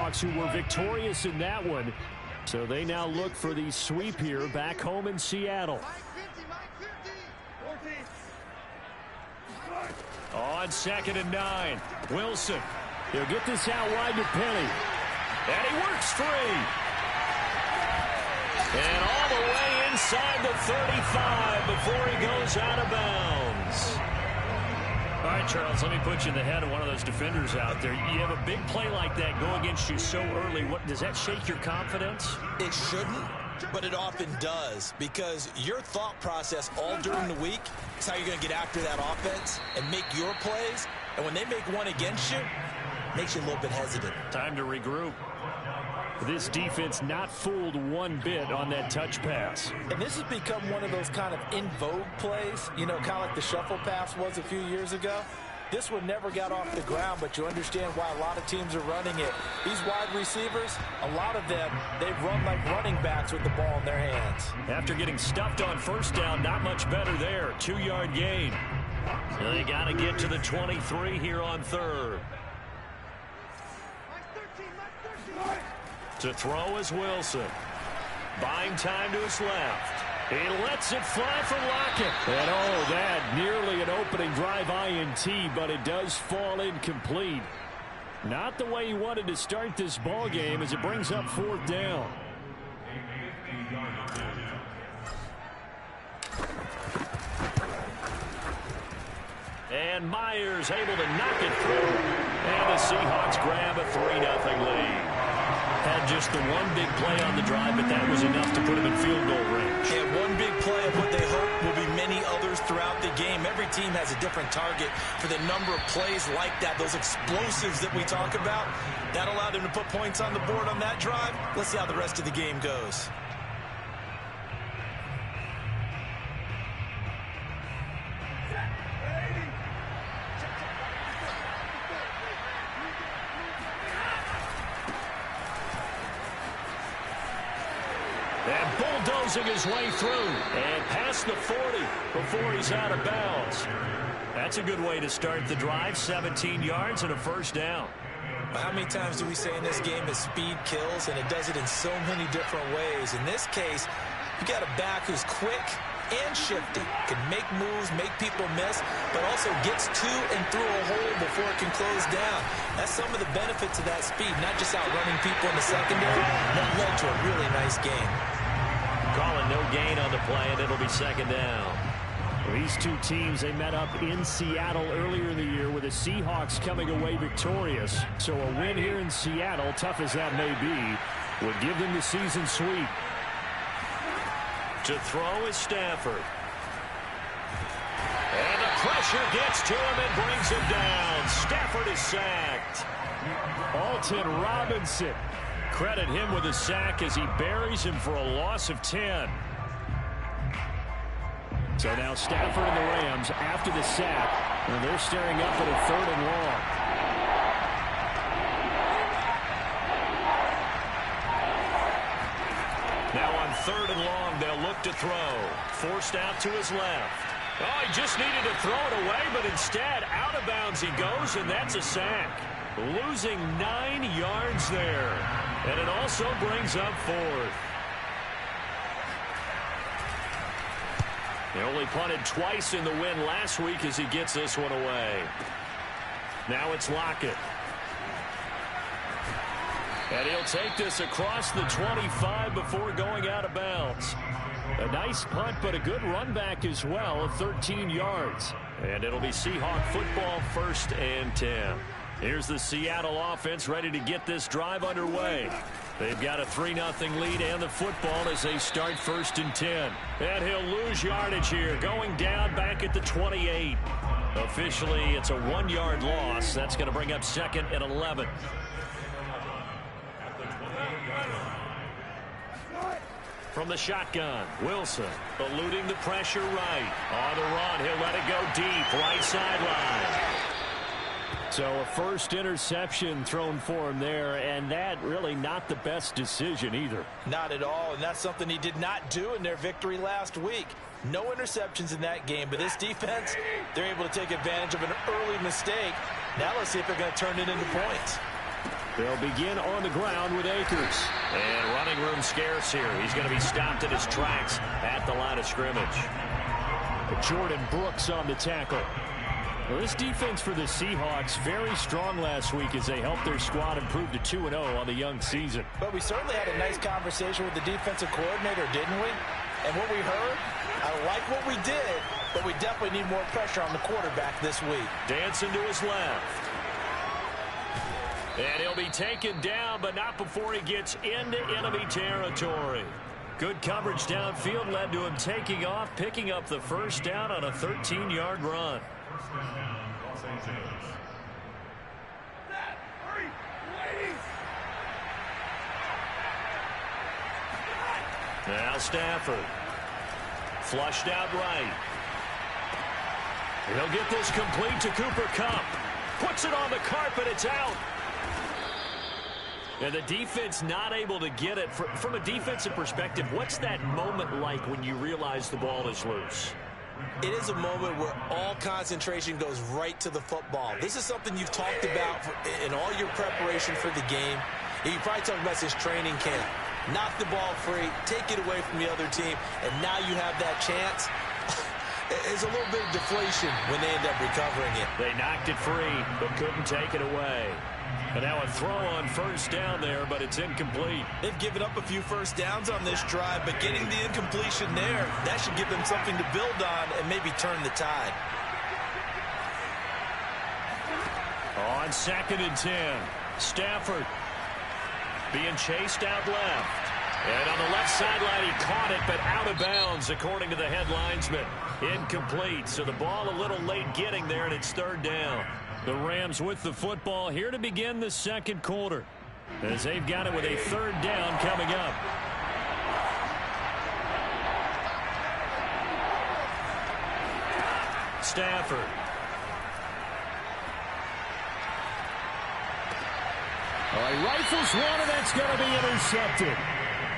Seahawks, who were victorious in that one. So they now look for the sweep here back home in Seattle. On 2nd and 9, Wilson. He'll get this out wide to Penny. And he works free. And all the way inside the 35 before he goes out of bounds. All right, Charles, let me put you in the head of one of those defenders out there. You have a big play like that go against you so early. Does that shake your confidence? It shouldn't, but it often does, because your thought process all during the week is how you're going to get after that offense and make your plays. And when they make one against you, it makes you a little bit hesitant. Time to regroup. This defense not fooled one bit on that touch pass. And this has become one of those kind of in vogue plays, you know, kind of like the shuffle pass was a few years ago. This one never got off the ground, but you understand why a lot of teams are running it. These wide receivers, a lot of them, they run like running backs with the ball in their hands. After getting stuffed on first down, not much better there. 2-yard gain. So they got to get to the 23 here on 3rd. To throw is Wilson. Buying time to his left. He lets it fly for Lockett. And oh, that nearly an opening drive INT, but it does fall incomplete. Not the way he wanted to start this ball game as it brings up 4th down. And Myers able to knock it through. And the Seahawks grab a 3-0 lead. Had just the one big play on the drive, but that was enough to put him in field goal range. Yeah, one big play of what they hope will be many others throughout the game. Every team has a different target for the number of plays like that, those explosives that we talk about. That allowed him to put points on the board on that drive. Let's see how the rest of the game goes. And bulldozing his way through and past the 40 before he's out of bounds. That's a good way to start the drive. 17 yards and a 1st down. How many times do we say in this game that speed kills, and it does it in so many different ways? In this case, you got a back who's quick and shifty, can make moves, make people miss, but also gets to and through a hole before it can close down. That's some of the benefits of that speed, not just outrunning people in the secondary. That led to a really nice game. Calling no gain on the play, and it'll be 2nd down. These two teams, they met up in Seattle earlier in the year with the Seahawks coming away victorious. So a win here in Seattle, tough as that may be, would give them the season sweep. To throw is Stafford. And the pressure gets to him and brings him down. Stafford is sacked. Alton Robinson. Credit him with a sack as he buries him for a loss of 10. So now Stafford and the Rams after the sack, and they're staring up at a 3rd and long. Now on 3rd and long, they'll look to throw. Forced out to his left. Oh, he just needed to throw it away, but instead out of bounds he goes, and that's a sack. Losing 9 yards there. And it also brings up 4th. They only punted twice in the win last week as he gets this one away. Now it's Lockett. And he'll take this across the 25 before going out of bounds. A nice punt, but a good run back as well, 13 yards. And it'll be Seahawk football, 1st and 10. Here's the Seattle offense ready to get this drive underway. They've got a 3-0 lead and the football as they start 1st and 10. And he'll lose yardage here, going down back at the 28. Officially, it's a 1-yard loss. That's going to bring up 2nd and 11. From the shotgun, Wilson eluding the pressure right. On the run, he'll let it go deep, right sideline. So a first interception thrown for him there, and that really not the best decision either. Not at all, and that's something he did not do in their victory last week. No interceptions in that game, but this defense, they're able to take advantage of an early mistake. Now let's see if they're going to turn it into points. They'll begin on the ground with Akers. And running room scarce here. He's going to be stopped in his tracks at the line of scrimmage. Jordan Brooks on the tackle. Well, this defense for the Seahawks very strong last week as they helped their squad improve to 2-0 on the young season. But we certainly had a nice conversation with the defensive coordinator, didn't we? And what we heard, I like what we did, but we definitely need more pressure on the quarterback this week. Dancing to his left. And he'll be taken down, but not before he gets into enemy territory. Good coverage downfield led to him taking off, picking up the first down on a 13-yard run. Now Stafford. Flushed out right. He'll get this complete to Cooper Kupp. Puts it on the carpet. It's out. And the defense not able to get it. From a defensive perspective, what's that moment like when you realize the ball is loose? It is a moment where all concentration goes right to the football. This is something you've talked about in all your preparation for the game. You probably talked about since training camp. Knock the ball free, take it away from the other team, and now you have that chance. There's a little bit of deflation when they end up recovering it. They knocked it free, but couldn't take it away. And now a throw on first down there, but it's incomplete. They've given up a few first downs on this drive, but getting the incompletion there, that should give them something to build on and maybe turn the tide. On 2nd and 10, Stafford being chased out left. And on the left sideline, he caught it, but out of bounds, according to the head linesman. Incomplete, so the ball a little late getting there, and it's 3rd down. The Rams with the football here to begin the second quarter, as they've got it with a 3rd down coming up. Stafford. He rifles one, and that's going to be intercepted.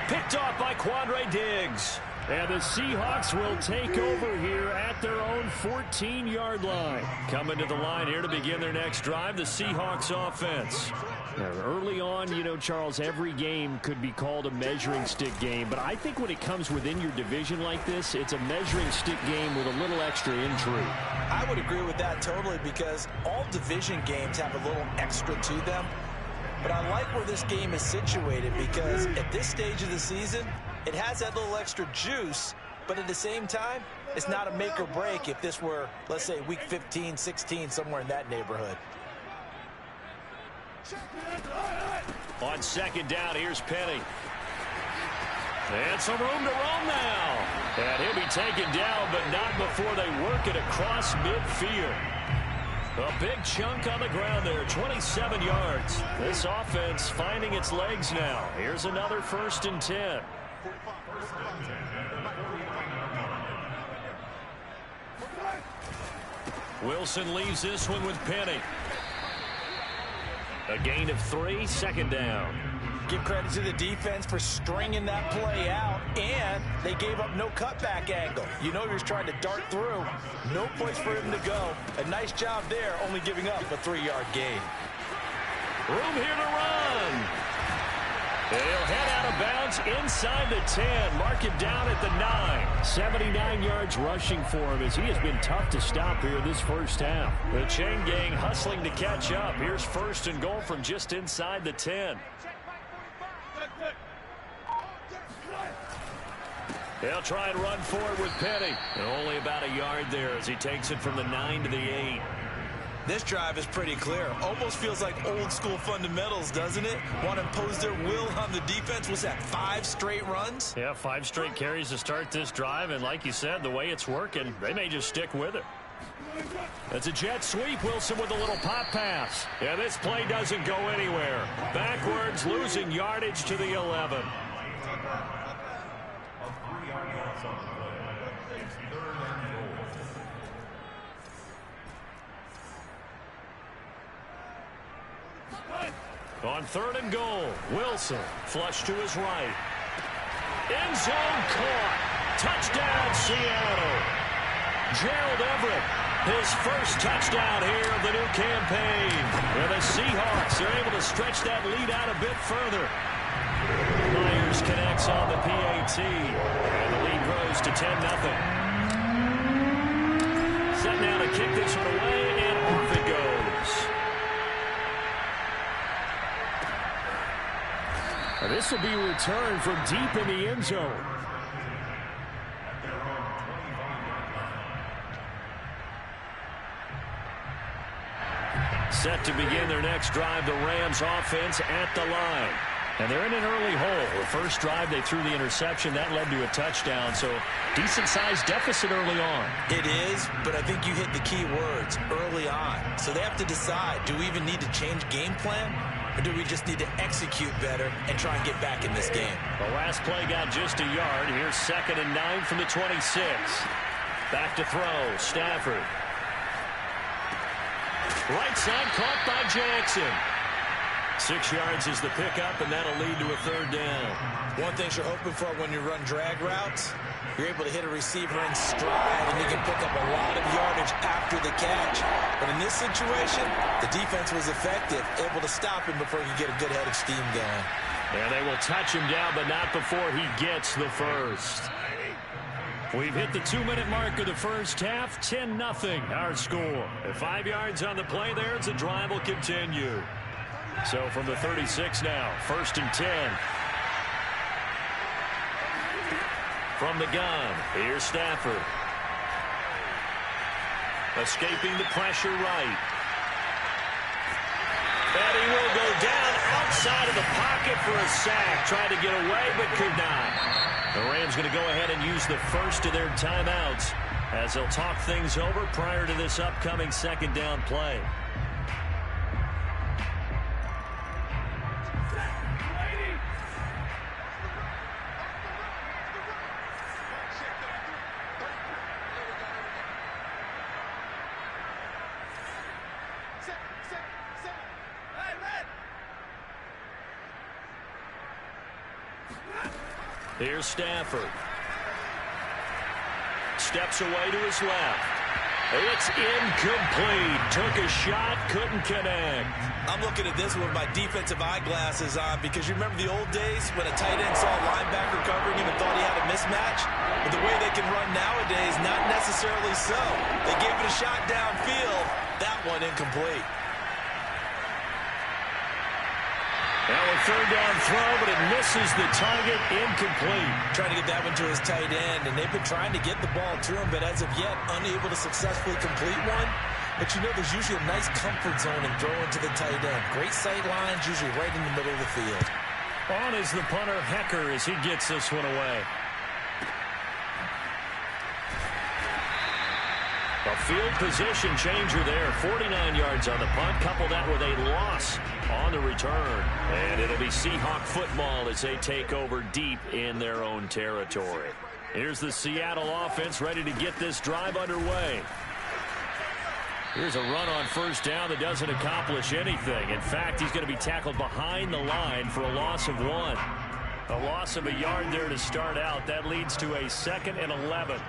Picked off by Quandre Diggs. And the Seahawks will take over here at their own 14-yard line. Coming to the line here to begin their next drive, the Seahawks offense. Now, early on, you know, Charles, every game could be called a measuring stick game. But I think when it comes within your division like this, it's a measuring stick game with a little extra intrigue. I would agree with that totally, because all division games have a little extra to them. But I like where this game is situated, because at this stage of the season, it has that little extra juice, but at the same time, it's not a make or break if this were, let's say, week 15, 16, somewhere in that neighborhood. On 2nd down, here's Penny. And some room to roam now. And he'll be taken down, but not before they work it across midfield. A big chunk on the ground there, 27 yards. This offense finding its legs now. Here's another 1st and 10. Wilson leaves this one with Penny. A gain of 3, 2nd down. Give credit to the defense for stringing that play out, and they gave up no cutback angle. You know he was trying to dart through. No place for him to go. A nice job there, only giving up a 3-yard gain. Room here to run. He'll head out of bounds inside the 10. Mark him down at the 9. 79 yards rushing for him, as he has been tough to stop here this first half. The chain gang hustling to catch up. Here's 1st and goal from just inside the 10. They'll try and run forward with Penny. And only about a yard there as he takes it from the 9 to the 8. This drive is pretty clear. Almost feels like old school fundamentals, doesn't it? Want to impose their will on the defense. Was that 5 straight runs? Yeah, 5 straight carries to start this drive. And like you said, the way it's working, they may just stick with it. That's a jet sweep. Wilson with a little pop pass. Yeah, this play doesn't go anywhere. Backwards, losing yardage to the 11. On 3rd and goal, Wilson flush to his right. End zone caught. Touchdown, Seattle. Gerald Everett His first touchdown here of the new campaign. And the Seahawks are able to stretch that lead out a bit further. Myers connects on the PAT. And the lead grows to 10-0. Set now to kick this one away, and off it goes. And this will be returned from deep in the end zone. Set to begin their next drive, the Rams offense at the line. And they're in an early hole. The first drive, they threw the interception. That led to a touchdown, so decent-sized deficit early on. It is, but I think you hit the key words, early on. So they have to decide, do we even need to change game plan, or do we just need to execute better and try and get back in this game? The last play got just a yard. Here's 2nd and 9 from the 26. Back to throw, Stafford. Right side caught by Jackson. 6 yards is the pickup, and that'll lead to a 3rd down. One thing you're hoping for when you run drag routes, you're able to hit a receiver in stride, and you can pick up a lot of yardage after the catch. But in this situation, the defense was effective, able to stop him before he could get a good head of steam going. And they will touch him down, but not before he gets the first. We've hit the 2-minute mark of the first half. 10-0 our score. At 5 yards on the play there, the drive will continue. So from the 36 now, 1st and 10. From the gun, here's Stafford. Escaping the pressure right. And he will go down outside of the pocket for a sack. Tried to get away, but could not. The Rams going to go ahead and use the first of their timeouts as they'll talk things over prior to this upcoming 2nd down play. Here's Stafford. Steps away to his left. It's incomplete. Took a shot, couldn't connect. I'm looking at this with my defensive eyeglasses on because you remember the old days when a tight end saw a linebacker covering him and thought he had a mismatch? But the way they can run nowadays, not necessarily so. They gave it a shot downfield. That one incomplete. Now a 3rd down throw, but it misses the target, incomplete. Trying to get that one to his tight end, and they've been trying to get the ball to him, but as of yet, unable to successfully complete one. But you know, there's usually a nice comfort zone in throwing to the tight end. Great sight lines, usually right in the middle of the field. On is the punter, Hecker, as he gets this one away. A field position changer there. 49 yards on the punt. Couple that with a loss on the return. And it'll be Seahawk football as they take over deep in their own territory. Here's the Seattle offense ready to get this drive underway. Here's a run on 1st down that doesn't accomplish anything. In fact, he's going to be tackled behind the line for a loss of 1. A loss of a yard there to start out. That leads to a 2nd and 11.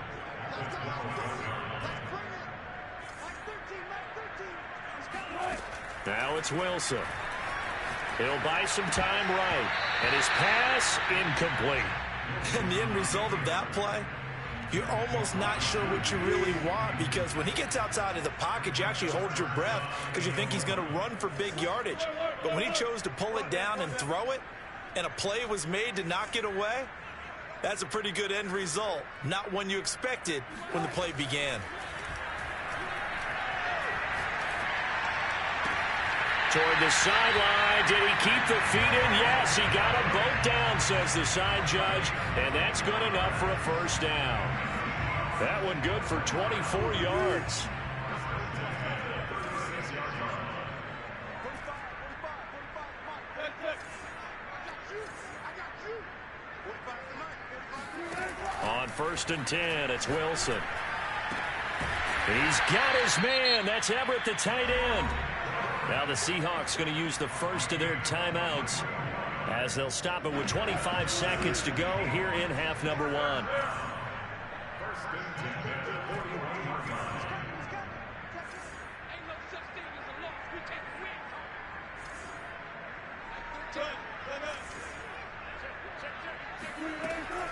Now it's Wilson. He'll buy some time right. And his pass incomplete. And the end result of that play, you're almost not sure what you really want because when he gets outside of the pocket, you actually hold your breath because you think he's going to run for big yardage. But when he chose to pull it down and throw it, and a play was made to knock it away, that's a pretty good end result. Not one you expected when the play began. Toward the sideline. Did he keep the feet in? Yes, he got them both down, says the side judge. And that's good enough for a 1st down. That one good for 24 yards. On 1st and 10, it's Wilson. He's got his man. That's Everett, the tight end. Now the Seahawks going to use the first of their timeouts as they'll stop it with 25 seconds to go here in half number 1.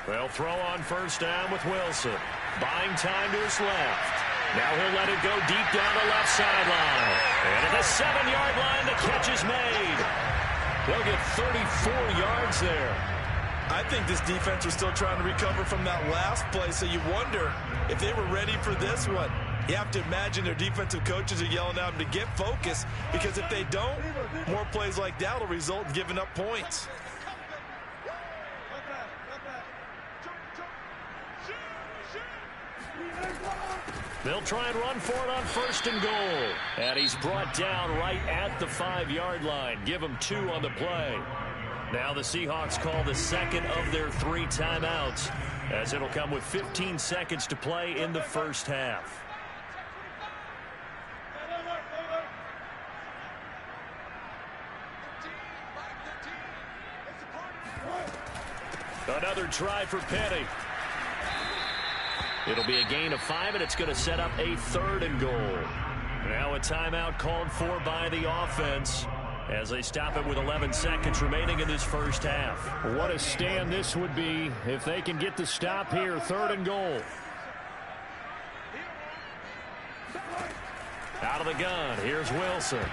They'll throw on first down with Wilson. Buying time to his left. Now he'll let it go deep down the left sideline. And at the 7-yard line, the catch is made. They'll get 34 yards there. I think this defense was still trying to recover from that last play, so you wonder if they were ready for this one. You have to imagine their defensive coaches are yelling at them to get focused, because if they don't, more plays like that will result in giving up points. They'll try and run for it on first and goal. And he's brought down right at the 5-yard line. Give him 2 on the play. Now the Seahawks call the second of their 3 timeouts, as it'll come with 15 seconds to play in the first half. Another try for Penny. It'll be a gain of 5, and it's going to set up a 3rd and goal. Now a timeout called for by the offense as they stop it with 11 seconds remaining in this first half. What a stand this would be if they can get the stop here. 3rd and goal. Out of the gun, here's Wilson.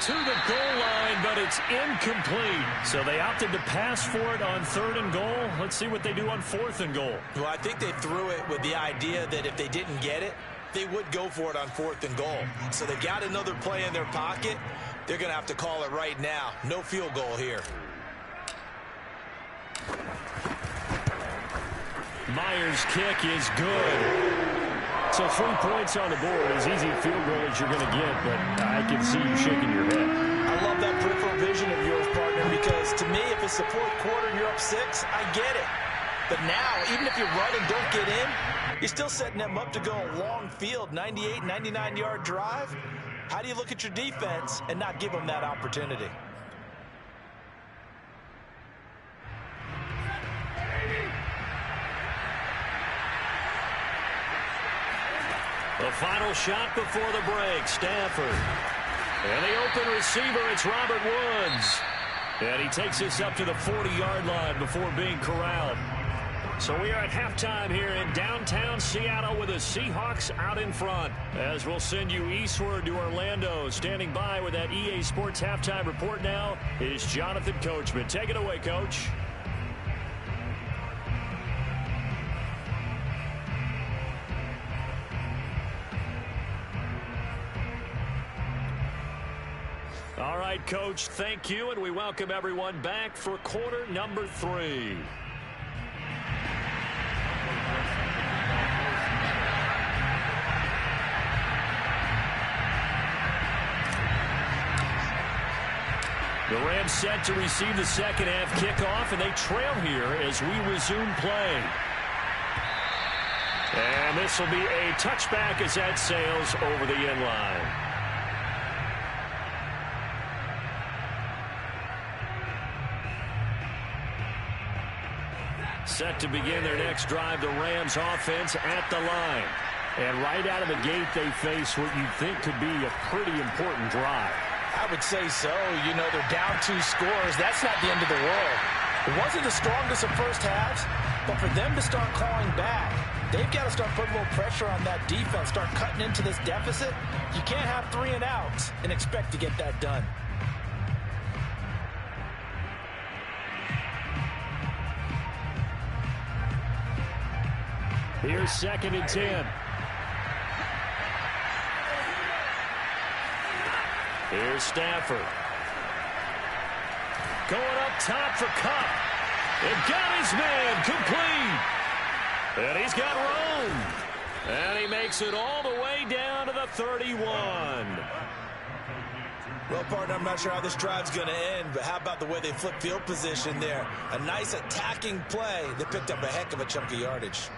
To the goal line, but it's incomplete. So they opted to pass for it on 3rd and goal. Let's see what they do on 4th and goal. Well, I think they threw it with the idea that if they didn't get it, they would go for it on 4th and goal. So they've got another play in their pocket. They're going to have to call it right now. No field goal here. Myers' kick is good. So 3 points on the board, as easy a field goal as you're going to get, but I can see you shaking your head. I love that peripheral vision of yours, partner, because to me, if it's the 4th quarter and you're up 6, I get it. But now, even if you run and don't get in, you're still setting them up to go a long field, 98, 99-yard drive. How do you look at your defense and not give them that opportunity? The final shot before the break, Stafford. And the open receiver, it's Robert Woods. And he takes us up to the 40-yard line before being corralled. So we are at halftime here in downtown Seattle with the Seahawks out in front. As we'll send you eastward to Orlando. Standing by with that EA Sports halftime report now is Jonathan Coachman. Take it away, Coach. All right, Coach, thank you, and we welcome everyone back for quarter number 3. The Rams set to receive the second half kickoff, and they trail here as we resume play. And this will be a touchback as that sails over the end line. Set to begin their next drive, the Rams offense at the line. And right out of the gate, they face what you think could be a pretty important drive. I would say so. You know, they're down 2 scores. That's not the end of the world. It wasn't the strongest of first halves, but for them to start clawing back, they've got to start putting a little pressure on that defense, start cutting into this deficit. You can't have 3 and outs and expect to get that done. Here's 2nd and 10. Here's Stafford. Going up top for Cup. And got his man complete. And he's got room. And he makes it all the way down to the 31. Well, partner, I'm not sure how this drive's going to end, but how about the way they flip field position there? A nice attacking play. They picked up a heck of a chunk of yardage.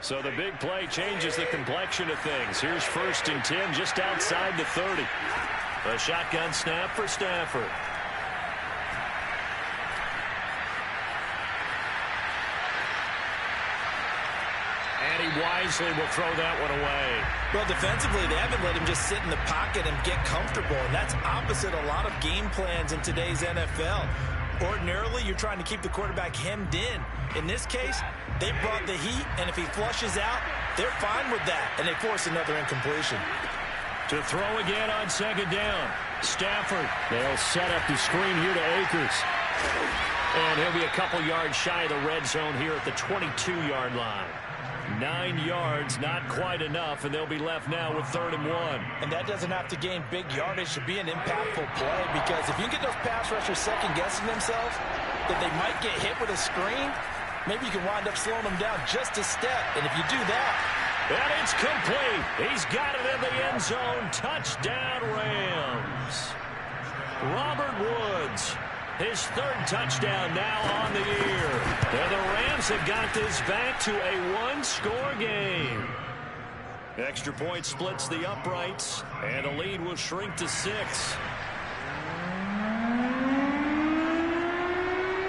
So the big play changes the complexion of things. Here's 1st and 10 just outside the 30. A shotgun snap for Stafford. And he wisely will throw that one away. Well, defensively, they haven't let him just sit in the pocket and get comfortable, and that's opposite a lot of game plans in today's NFL. Ordinarily, you're trying to keep the quarterback hemmed in. In this case, they brought the heat, and if he flushes out, they're fine with that, and they force another incompletion. To throw again on second down. Stafford. They'll set up the screen here to Akers. And he'll be a couple yards shy of the red zone here at the 22-yard line. 9 yards, not quite enough, and they'll be left now with 3rd and 1. And that doesn't have to gain big yardage to be an impactful play, because if you get those pass rushers second-guessing themselves, that they might get hit with a screen, maybe you can wind up slowing them down just a step. And if you do that... And it's complete. He's got it in the end zone. Touchdown, Rams. Robert Woods. His 3rd touchdown now on the year. And the Rams have got this back to a one-score game. Extra point splits the uprights, and the lead will shrink to 6.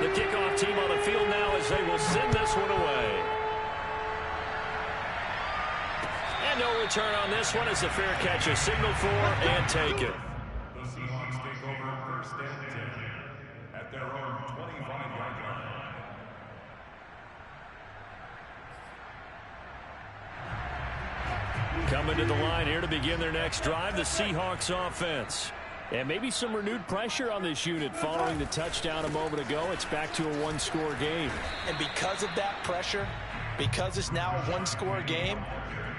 The kickoff team on the field now as they will send this one away. And no return on this one as the fair catch is signaled for and taken. The Seahawks take over 1st and 10 at their own 25-yard line. Coming to the line here to begin their next drive, the Seahawks offense. And maybe some renewed pressure on this unit following the touchdown a moment ago. It's back to a one-score game. And because of that pressure, because it's now a one-score game,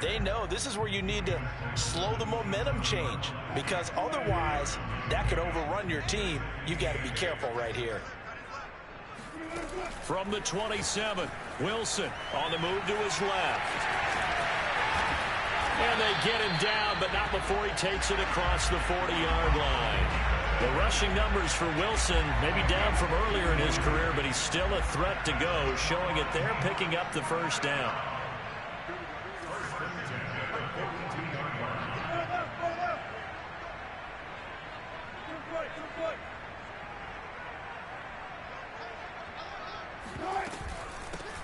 they know this is where you need to slow the momentum change, because otherwise that could overrun your team. You've got to be careful right here. From the 27, Wilson on the move to his left. And they get him down, but not before he takes it across the 40-yard line. The rushing numbers for Wilson maybe down from earlier in his career, but he's still a threat to go, showing it there, picking up the 1st down.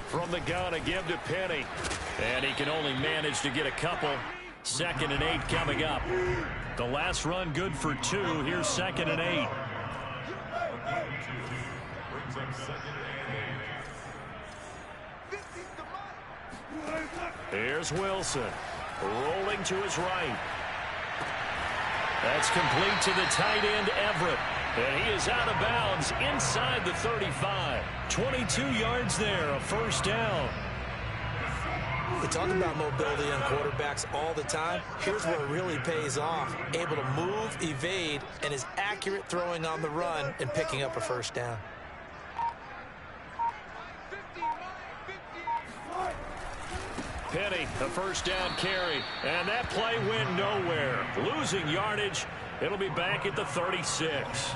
From the gun, a give to Penny. And he can only manage to get a couple. 2nd and 8 coming up. The last run good for 2. Here's 2nd and 8. Brings up 2nd and 8. Here's Wilson. Rolling to his right. That's complete to the tight end, Everett. And he is out of bounds inside the 35. 22 yards there, a 1st down. We talk about mobility on quarterbacks all the time. Here's where it really pays off. Able to move, evade, and is accurate throwing on the run and picking up a 1st down. Penny, a 1st down carry. And that play went nowhere. Losing yardage. It'll be back at the 36.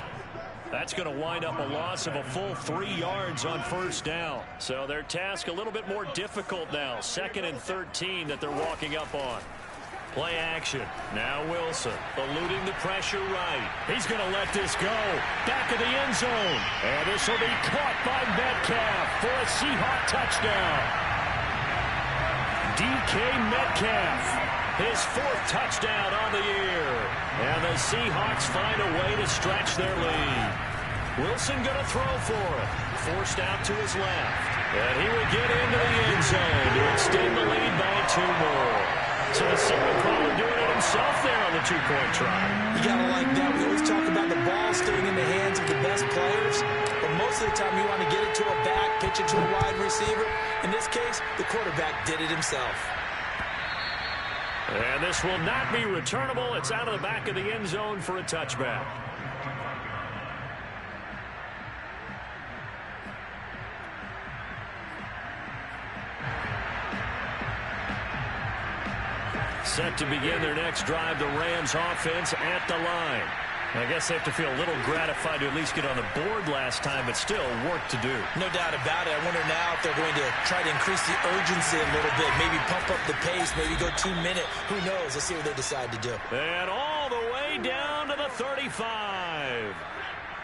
That's going to wind up a loss of a full 3 yards on 1st down. So their task a little bit more difficult now. 2nd and 13 that they're walking up on. Play action. Now Wilson eluding the pressure right. He's going to let this go. Back of the end zone. And this will be caught by Metcalf for a Seahawk touchdown. DK Metcalf, his 4th touchdown on the year. And the Seahawks find a way to stretch their lead. Wilson going to throw for it. Forced out to his left. And he will get into the end zone to extend the lead by 2 more. So the signal caller doing it himself there on the 2-point try. You got to like that. We always talk about the ball staying in the hands of the best players. But most of the time you want to get it to a back, pitch it to a wide receiver. In this case, the quarterback did it himself. And this will not be returnable. It's out of the back of the end zone for a touchback. Set to begin their next drive, the Rams offense at the line. I guess they have to feel a little gratified to at least get on the board last time, but still work to do. No doubt about it. I wonder now if they're going to try to increase the urgency a little bit, maybe pump up the pace, maybe go 2-minute. Who knows? Let's see what they decide to do. And all the way down to the 35.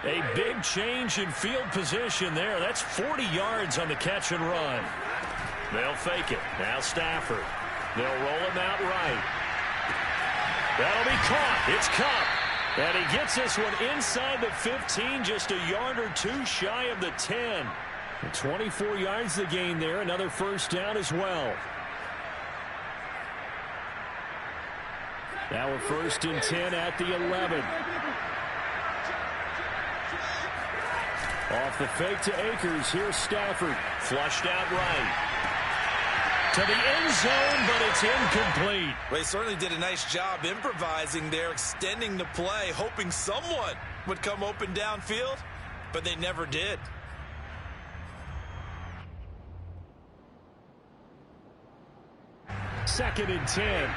A big change in field position there. That's 40 yards on the catch and run. They'll fake it. Now Stafford They'll roll him out right. That'll be caught. It's Cup. And he gets this one inside the 15, just a yard or two shy of the 10. 24 yards the gain there. Another first down as well. Now a 1st and 10 at the 11. Off the fake to Akers. Here's Stafford. Flushed out right. To the end zone, but it's incomplete. Well, he certainly did a nice job improvising there, extending the play, hoping someone would come open downfield, but they never did. Second and 10.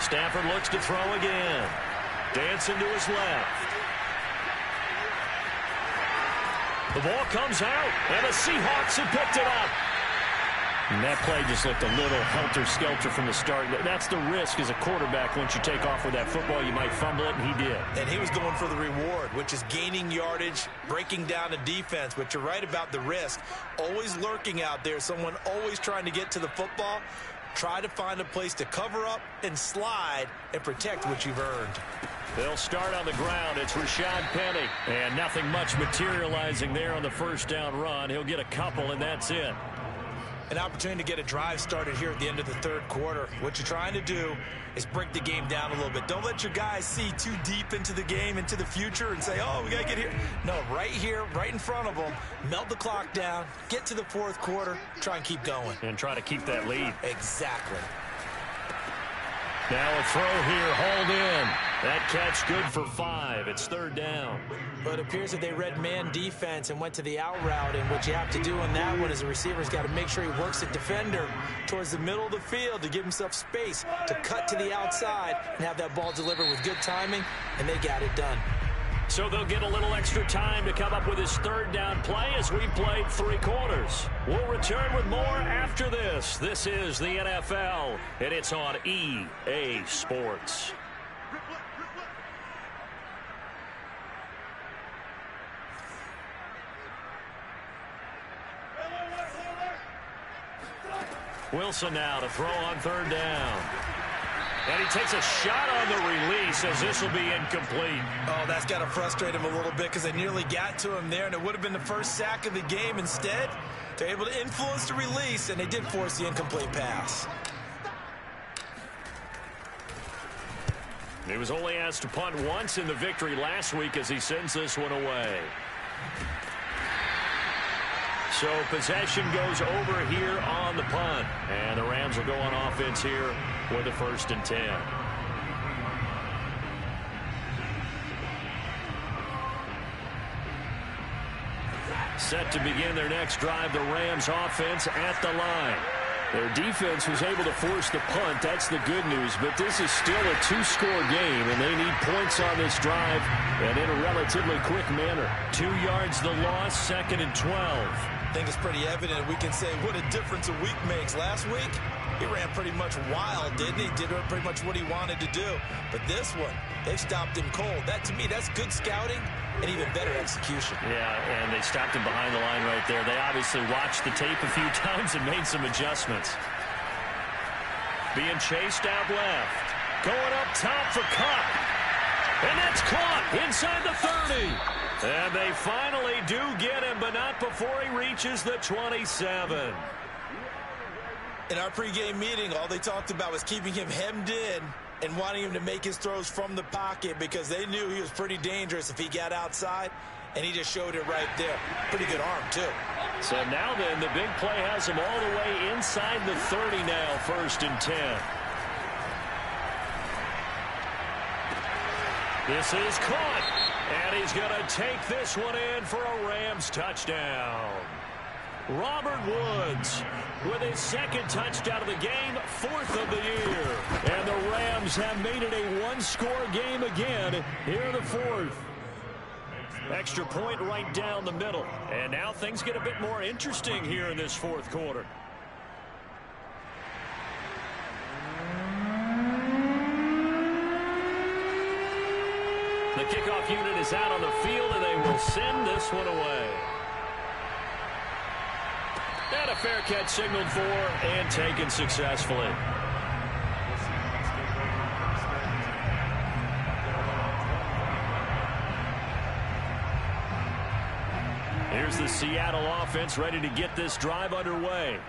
Stafford looks to throw again. Dancing to his left. The ball comes out, and the Seahawks have picked it up. And that play just looked a little helter-skelter from the start. That's the risk as a quarterback. Once you take off with that football, you might fumble it, and he did. And he was going for the reward, which is gaining yardage, breaking down a defense. But you're right about the risk. Always lurking out there, someone always trying to get to the football. Try to find a place to cover up and slide and protect what you've earned. They'll start on the ground. It's Rashad Penny. And nothing much materializing there on the first down run. He'll get a couple, and that's it. An opportunity to get a drive started here at the end of the third quarter. What you're trying to do is break the game down a little bit. Don't let your guys see too deep into the game, into the future, and say, oh, we got to get here. No, right here, right in front of them, melt the clock down, get to the fourth quarter, try and keep going. And try to keep that lead. Exactly. Now a throw here, hauled in. That catch good for 5. It's third down. But it appears that they read man defense and went to the out route, and what you have to do on that one is the receiver's got to make sure he works the defender towards the middle of the field to give himself space to cut to the outside and have that ball delivered with good timing, and they got it done. So they'll get a little extra time to come up with his third down play as we played 3 quarters. We'll return with more after this. This is the NFL, and it's on EA Sports. Wilson now to throw on third down. And he takes a shot on the release as this will be incomplete. Oh, that's got to frustrate him a little bit because they nearly got to him there, and it would have been the first sack of the game. Instead, they're able to influence the release, and they did force the incomplete pass. He was only asked to punt once in the victory last week as he sends this one away. So possession goes over here on the punt. And the Rams will go on offense here with a 1st and 10. Set to begin their next drive, the Rams offense at the line. Their defense was able to force the punt. That's the good news. But this is still a 2-score game, and they need points on this drive and in a relatively quick manner. 2 yards the loss, 2nd and 12. I think it's pretty evident. We can say what a difference a week makes. Last week, he ran pretty much wild, didn't he? Did pretty much what he wanted to do. But this one, they've stopped him cold. That, to me, that's good scouting and even better execution. Yeah, and they stopped him behind the line right there. They obviously watched the tape a few times and made some adjustments. Being chased out left. Going up top for Cup. And that's caught inside the 30. And they finally do get him, but not before he reaches the 27. In our pregame meeting, all they talked about was keeping him hemmed in and wanting him to make his throws from the pocket because they knew he was pretty dangerous if he got outside, and he just showed it right there. Pretty good arm, too. So now then, the big play has him all the way inside the 30 now, 1st and 10. This is caught. And he's going to take this one in for a Rams touchdown. Robert Woods with his 2nd touchdown of the game, 4th of the year. And the Rams have made it a 1-score game again here in the 4th. Extra point right down the middle. And now things get a bit more interesting here in this 4th quarter. The kickoff unit is out on the field, and they will send this one away. And a fair catch signaled for and taken successfully. Here's the Seattle offense ready to get this drive underway.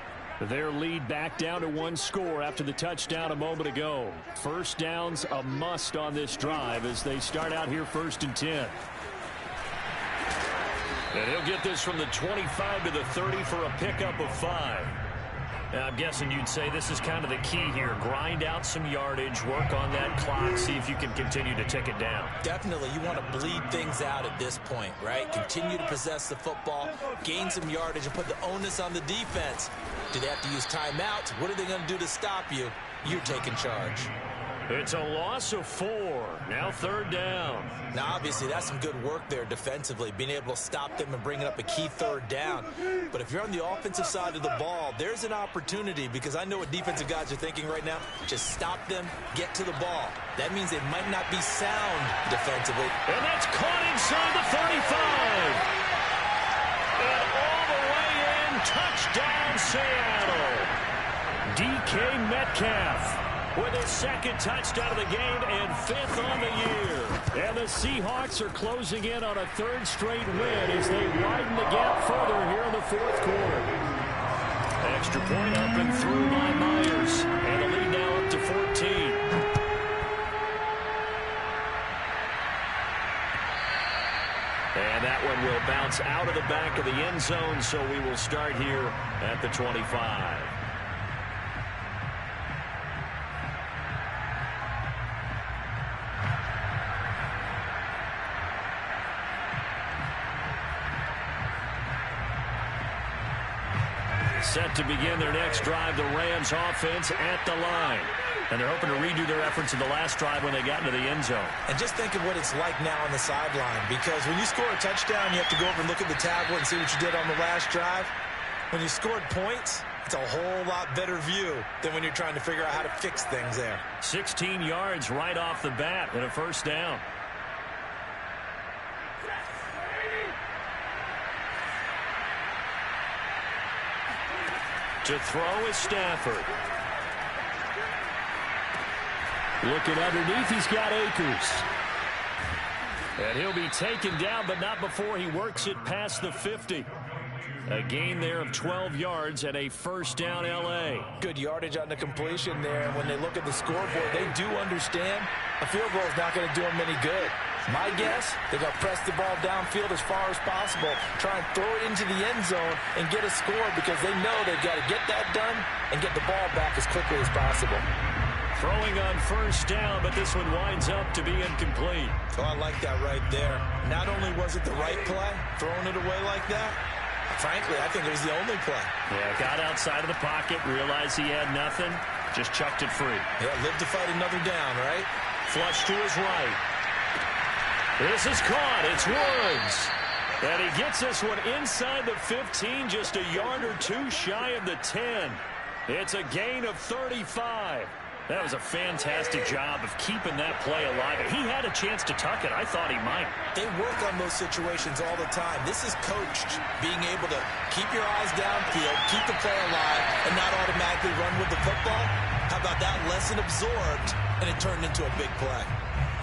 Their lead back down to 1 score after the touchdown a moment ago. First down's a must on this drive as they start out here 1st and 10. And he'll get this from the 25 to the 30 for a pickup of 5. Now, I'm guessing you'd say this is kind of the key here. Grind out some yardage, work on that clock, see if you can continue to tick it down. Definitely, you want to bleed things out at this point, right? Continue to possess the football, gain some yardage, and put the onus on the defense. Do they have to use timeouts? What are they going to do to stop you? You're taking charge. It's a loss of 4. Now 3rd down. Now, obviously, that's some good work there defensively, being able to stop them and bringing up a key 3rd down. But if you're on the offensive side of the ball, there's an opportunity, because I know what defensive guys are thinking right now. Just stop them, get to the ball. That means they might not be sound defensively. And that's caught inside the 35. And all the way in, touchdown Seattle. DK Metcalf with his 2nd touchdown of the game and 5th on the year. And the Seahawks are closing in on a 3rd straight win as they widen the gap further here in the 4th quarter. Extra point up and through by Myers. And the lead now up to 14. And that one will bounce out of the back of the end zone, so we will start here at the 25. Set to begin their next drive, the Rams offense at the line. And they're hoping to redo their efforts in the last drive when they got into the end zone. And just think of what it's like now on the sideline, because when you score a touchdown, you have to go over and look at the tablet and see what you did on the last drive. When you scored points, it's a whole lot better view than when you're trying to figure out how to fix things there. 16 yards right off the bat and a 1st down. To throw is Stafford. Looking underneath, he's got Akers. And he'll be taken down, but not before he works it past the 50. A gain there of 12 yards and a 1st down L.A. Good yardage on the completion there. And when they look at the scoreboard, they do understand a field goal is not going to do them any good. My guess, they're going to press the ball downfield as far as possible, try and throw it into the end zone and get a score, because they know they've got to get that done and get the ball back as quickly as possible. Throwing on 1st down, but this one winds up to be incomplete. Oh, I like that right there. Not only was it the right play, throwing it away like that, frankly, I think it was the only play. Yeah, got outside of the pocket, realized he had nothing, just chucked it free. Yeah, live to fight another down, right? Flush to his right. This is caught. It's Woods. And he gets this one inside the 15, just a yard or 2 shy of the 10. It's a gain of 35. That was a fantastic job of keeping that play alive. He had a chance to tuck it. I thought he might. They work on those situations all the time. This is coached, being able to keep your eyes downfield, keep the play alive, and not automatically run with the football. How about that? Lesson absorbed, and it turned into a big play.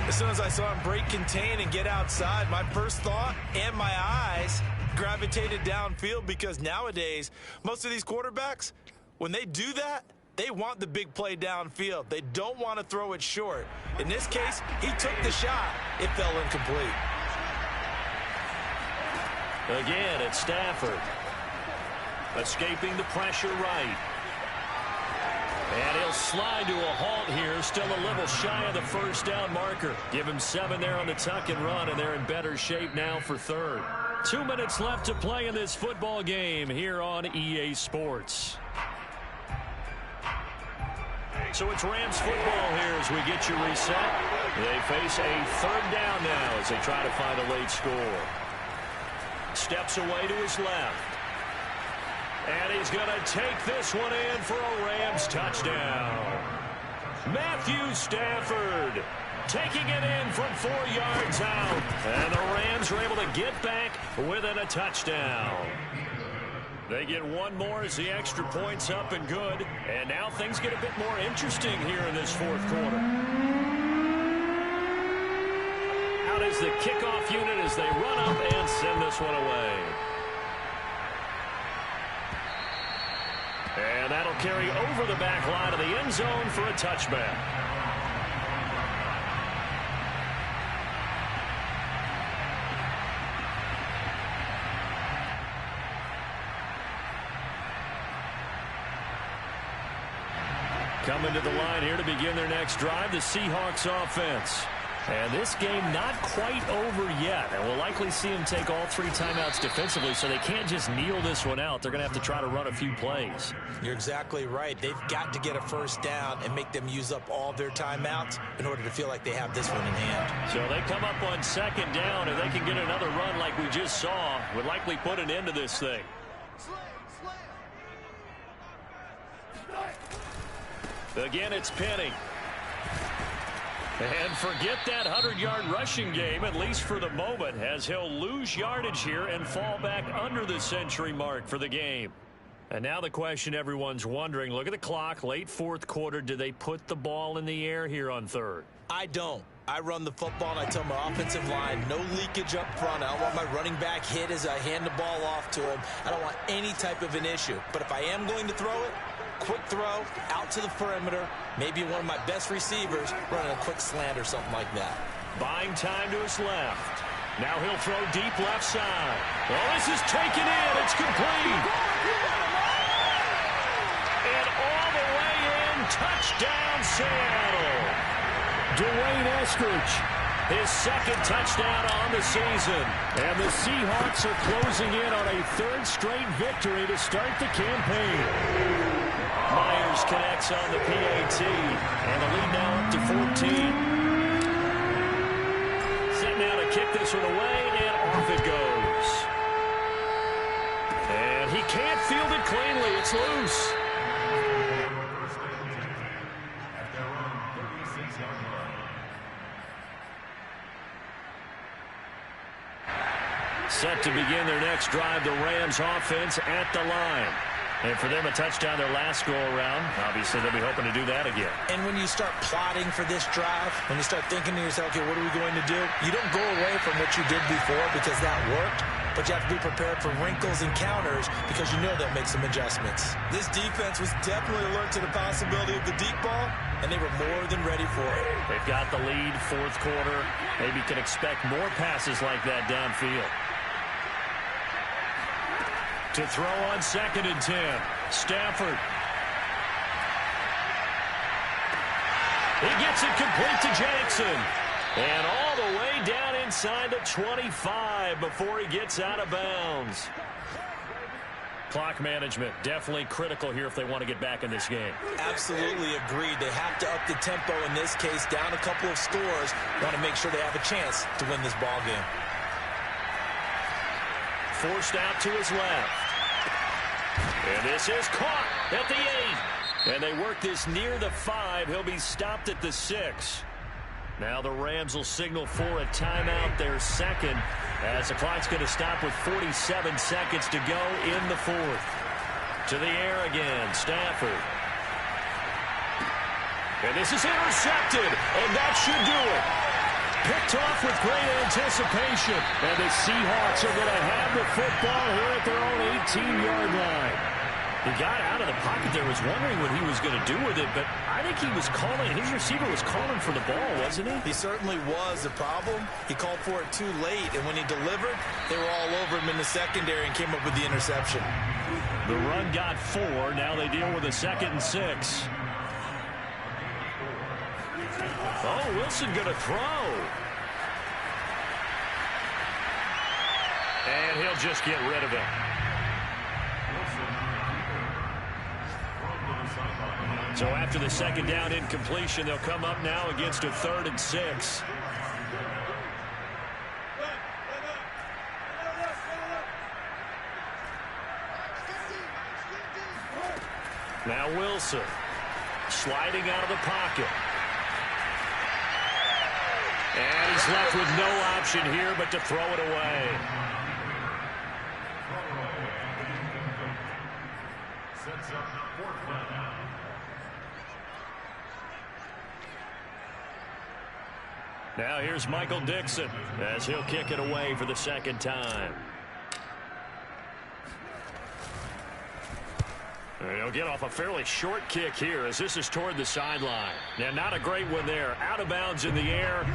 As soon as I saw him break contain and get outside, my first thought and my eyes gravitated downfield, because nowadays, most of these quarterbacks, when they do that, they want the big play downfield. They don't want to throw it short. In this case, he took the shot. It fell incomplete. Again, it's Stafford. Escaping the pressure right. And he'll slide to a halt here. Still a little shy of the 1st down marker. Give him 7 there on the tuck and run, and they're in better shape now for 3rd. 2 minutes left to play in this football game here on EA Sports. So it's Rams football here as we get you reset. They face a 3rd down now as they try to find a late score. Steps away to his left. And he's going to take this one in for a Rams touchdown. Matthew Stafford taking it in from 4 yards out. And the Rams are able to get back within a touchdown. They get one more as the extra point's up and good. And now things get a bit more interesting here in this fourth quarter. Out is the kickoff unit as they run up and send this one away. And that'll carry over the back line of the end zone for a touchback. Coming to the line here to begin their next drive, the Seahawks offense. And this game not quite over yet. And we'll likely see them take all 3 timeouts defensively, so they can't just kneel this one out. They're going to have to try to run a few plays. You're exactly right. They've got to get a first down and make them use up all their timeouts in order to feel like they have this one in hand. So they come up on second down. If they can get another run like we just saw, would likely put an end to this thing. Again, it's Penny. And forget that 100-yard rushing game, at least for the moment, as he'll lose yardage here and fall back under the century mark for the game. And now the question everyone's wondering, look at the clock, late fourth quarter, do they put the ball in the air here on third? I don't. I run the football and I tell my offensive line, no leakage up front. I don't want my running back hit as I hand the ball off to him. I don't want any type of an issue. But if I am going to throw it, quick throw, out to the perimeter, maybe one of my best receivers running a quick slant or something like that. Buying time to his left. Now he'll throw deep left side. Well, this is taken in. It's complete. And all the way in, touchdown Seattle. Dwayne Eskridge, his second touchdown on the season. And the Seahawks are closing in on a third straight victory to start the campaign. Myers connects on the PAT, and the lead now up to 14. Set now to kick this one away, and off it goes. And he can't field it cleanly. It's loose. Set to begin their next drive, the Rams offense at the line. And for them, a touchdown their last go-around. Obviously, they'll be hoping to do that again. And when you start plotting for this drive, when you start thinking to yourself, okay, what are we going to do? You don't go away from what you did before because that worked, but you have to be prepared for wrinkles and counters because you know they'll make some adjustments. This defense was definitely alert to the possibility of the deep ball, and they were more than ready for it. They've got the lead, fourth quarter. Maybe can expect more passes like that downfield. To throw on 2nd and 10. Stafford. He gets it complete to Jackson. And all the way down inside the 25 before he gets out of bounds. Clock management definitely critical here if they want to get back in this game. Absolutely agreed. They have to up the tempo in this case, down a couple of scores. Want to make sure they have a chance to win this ball game. Forced out to his left. And this is caught at the 8. And they work this near the 5. He'll be stopped at the 6. Now the Rams will signal for a timeout, their second, as the clock's going to stop with 47 seconds to go in the fourth. To the air again, Stafford. And this is intercepted, and that should do it. Picked off with great anticipation. And the Seahawks are going to have the football here at their own 18-yard line. He got out of the pocket there, was wondering what he was going to do with it, but I think he was calling, his receiver was calling for the ball, wasn't he? He certainly was. The problem, he called for it too late, and when he delivered, they were all over him in the secondary and came up with the interception. The run got 4. Now they deal with a 2nd and 6. Oh, Wilson going to throw. And he'll just get rid of it. So after the second down incompletion, they'll come up now against a 3rd and 6. Now Wilson sliding out of the pocket. And he's left with no option here but to throw it away. 4th down. Now here's Michael Dixon as he'll kick it away for the second time. And he'll get off a fairly short kick here as this is toward the sideline. Now, not a great one there. Out of bounds in the air.